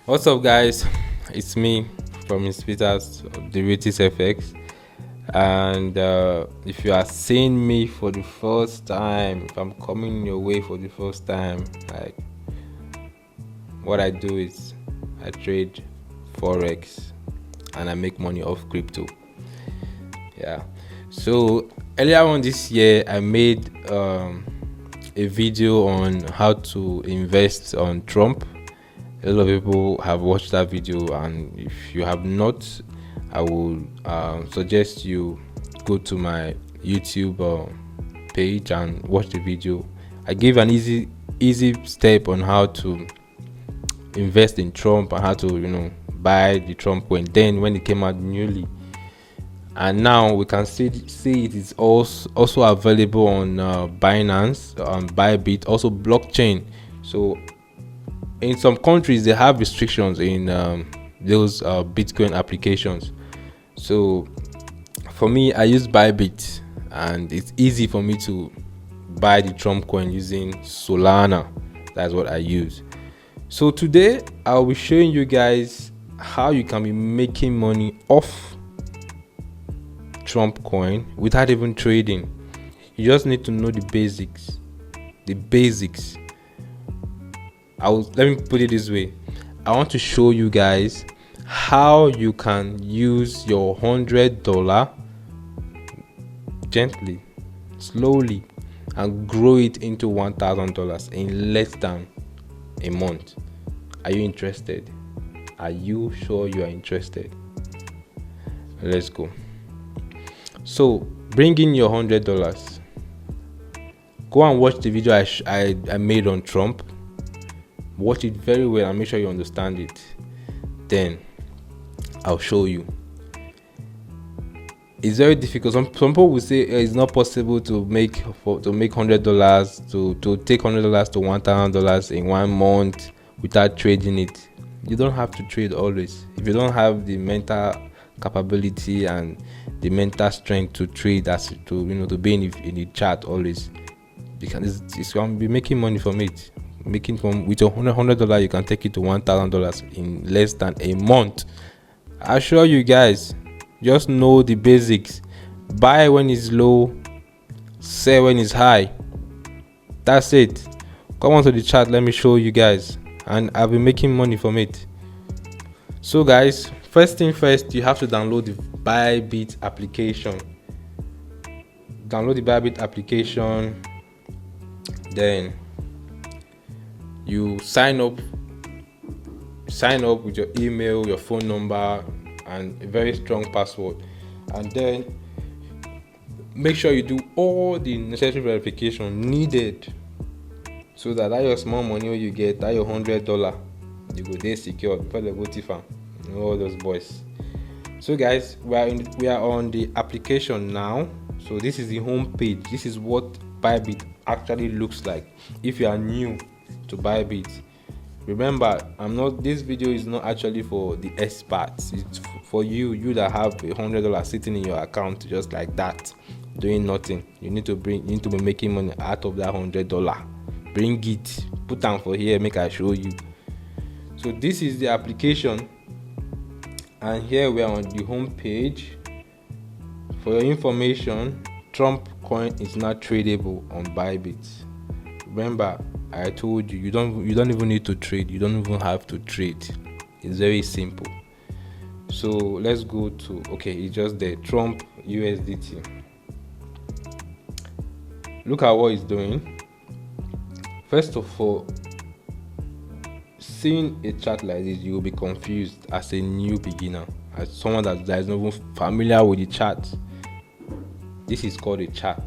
What's up, guys? It's me from Miss Peters of Derivatives FX. And if you are seeing me for the first time, if I'm coming your way for the first time, like what I do is I trade forex and I make money off crypto. Yeah. So earlier on this year, I made a video on how to invest on Trump. A lot of people have watched that video, and if you have not, I will suggest you go to my YouTube page and watch the video. I gave an easy step on how to invest in Trump and how to buy the Trump coin then when it came out newly. And now we can see it is also available on Binance, Bybit, also blockchain. So in some countries they have restrictions in those Bitcoin applications. So for me, I use Bybit, and it's easy for me to buy the Trump coin using Solana. That's what I use. So today I'll be showing you guys how you can be making money off Trump coin without even trading. You just need to know the basics. Let me put it this way. I want to show you guys how you can use your $100 gently, slowly, and grow it into $1,000 in less than a month. Are you interested? Are you sure you are interested? Let's go. So bring in your $100. Go and watch the video I made on Trump. Watch it very well and make sure you understand it. Then I'll show you. It's very difficult. Some people will say it's not possible to make $100 to take $100 to $1,000 in 1 month without trading it. You don't have to trade always. If you don't have the mental capability and the mental strength to trade, to be in the chart always, because it's going to be making money from it. With your $100, you can take it to $1,000 in less than a month. I assure you guys, just know the basics. Buy when it's low, sell when it's high. That's it. Come on to the chat, let me show you guys, and I'll be making money from it. So guys, first thing first, you have to download the Bybit application. Then you sign up with your email, your phone number, and a very strong password, and then make sure you do all the necessary verification needed so that your small money you get, that your $100, you go there secure before they go thief am. All those boys. So guys, we are on the application now. So this is the home page. This is what Bybit actually looks like if you are new to Bybit. Remember, this video is not actually for the experts. It's for you that have $100 sitting in your account just like that, doing nothing. You need to be making money out of that $100. Bring it, put down for here, make I show you. So this is the application, and here we are on the home page. For your information, Trump coin is not tradable on Bybit. Remember, I told you, you don't even need to trade. You don't even have to trade. It's very simple. So let's go to, it's just the Trump USDT. Look at what it's doing. First of all, seeing a chart like this, you will be confused as a new beginner, as someone that is not even familiar with the chart. This is called a chart.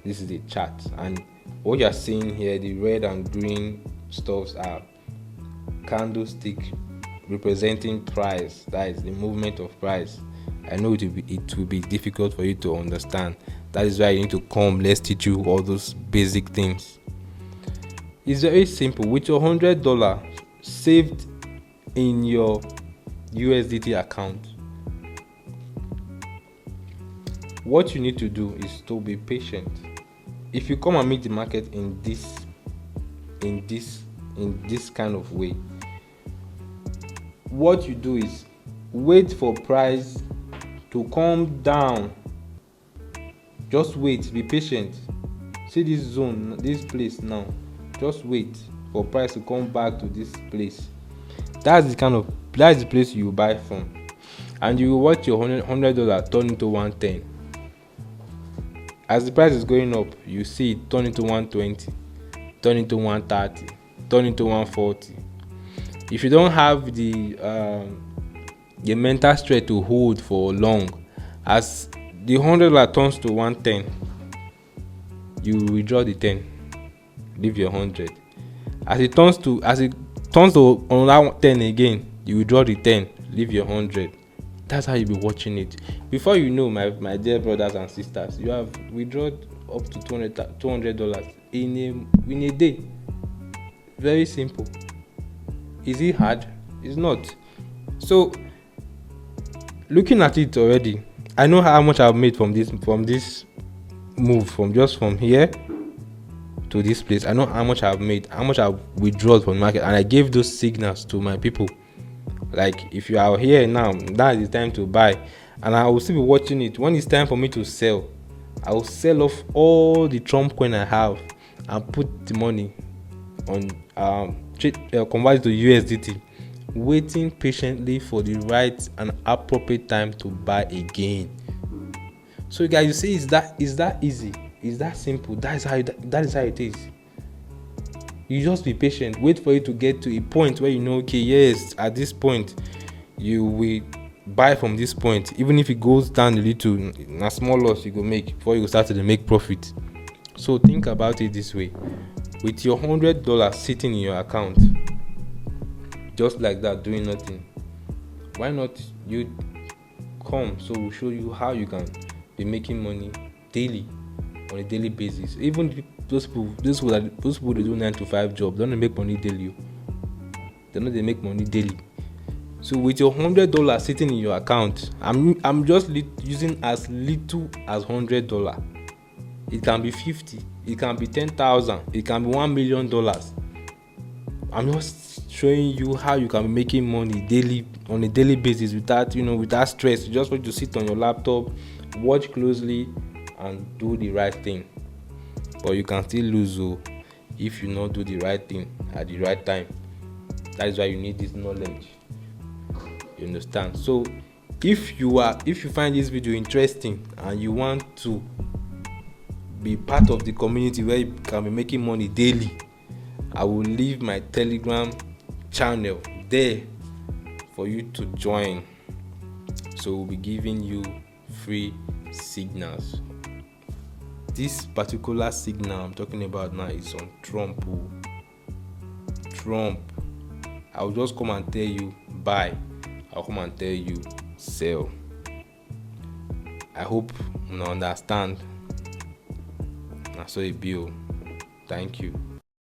This is a chart, and what you are seeing here, the red and green stuffs are candlestick representing price. That is the movement of price. I know it will be difficult for you to understand. That is why you need to come. Let's teach you all those basic things. It's very simple. With your $100 saved in your USDT account, what you need to do is to be patient. If you come and meet the market in this kind of way, what you do is wait for price to come down. Just wait, be patient. See this zone, this place now, just wait for price to come back to this place. That's the place you buy from, and you will watch your $100 turn into 110. As the price is going up, you see it turn into 120, turn into 130, turn into 140. If you don't have the mental strength to hold for long, as the $100 turns to 110, you withdraw the 10, leave your 100. As it turns to another 10 again, you withdraw the 10, leave your 100. That's how you be watching it. Before you know, my dear brothers and sisters, you have withdrawn up to $200 in a day. Very simple. Is it hard? It's not. So, looking at it already, I know how much I've made from this move, from here to this place. I know how much I've made, how much I've withdrawn from the market, and I gave those signals to my people. Like, if you are here now, that is the time to buy, and I will still be watching it. When it's time for me to sell, I will sell off all the Trump coin I have and put the money on convert it to USDT, waiting patiently for the right and appropriate time to buy again. So guys, you see, is that easy? Is that simple? That is how it is. You just be patient, wait for it to get to a point where you know, okay, yes, at this point you will buy from this point. Even if it goes down a little, a small loss you go make before you start to make profit. So think about it this way: with your $100 sitting in your account, just like that, doing nothing, why not you come? So we'll show you how you can be making money daily, on a daily basis. Even those people they do 9 to 5 job, don't make money daily. They make money daily. So with your $100 sitting in your account, I'm just using as little as $100. It can be 50, it can be 10,000, it can be $1 million. I'm just showing you how you can be making money daily, on a daily basis, without stress. You just want to sit on your laptop, watch closely, and do the right thing. But you can still lose if you not do the right thing at the right time. That is why you need this knowledge. You understand? So if you find this video interesting and you want to be part of the community where you can be making money daily, I will leave my Telegram channel there for you to join. So we'll be giving you free signals. This particular signal I'm talking about now is on Trump. I'll just come and tell you buy. I'll come and tell you sell. I hope you understand. So it be. Thank you.